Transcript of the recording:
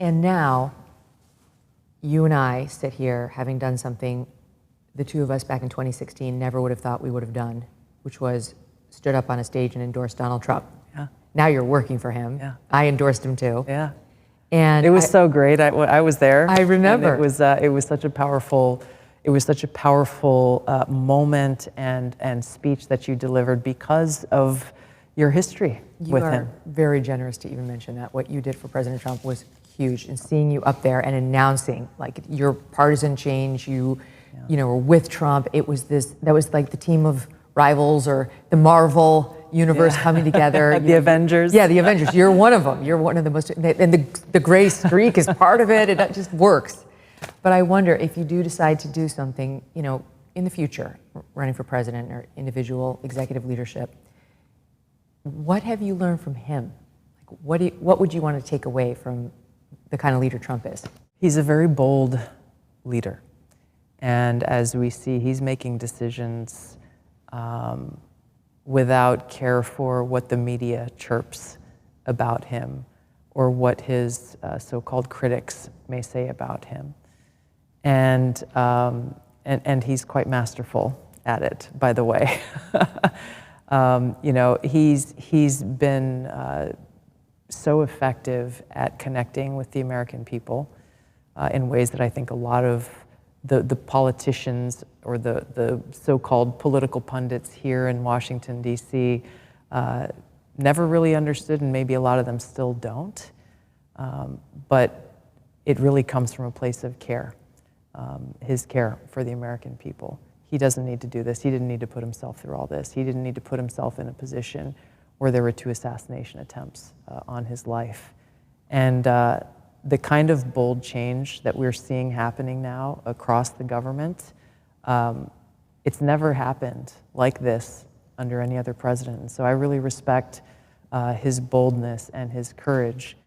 And now, you and I sit here having done something the two of us back in 2016 never would have thought we would have done, which was stood up on a stage and endorsed Donald Trump. Yeah. Now you're working for him. Yeah. I endorsed him too. Yeah. And it was so great. I was there. I remember. And it was such a powerful moment and speech that you delivered because of your history with him. You are very generous to even mention that. What you did for President Trump was huge, and seeing you up there and announcing like your partisan change, you know, were with Trump. That was like the team of rivals or the Marvel universe coming together. The Avengers. Yeah, the Avengers. You're one of them. You're one of the most, and the gray streak is part of it. It just works. But I wonder if you do decide to do something, you know, in the future, running for president or individual executive leadership, what have you learned from him? Like, what would you want to take away from the kind of leader Trump is? He's a very bold leader. And as we see, he's making decisions without care for what the media chirps about him or what his so-called critics may say about him. And he's quite masterful at it, by the way. You know, he's been so effective at connecting with the American people in ways that I think a lot of the politicians or the so-called political pundits here in Washington, D.C. Never really understood, and maybe a lot of them still don't. But it really comes from a place of care, his care for the American people. He doesn't need to do this. He didn't need to put himself through all this. He didn't need to put himself in a position where there were 2 assassination attempts on his life. And the kind of bold change that we're seeing happening now across the government, it's never happened like this under any other president. And so I really respect his boldness and his courage.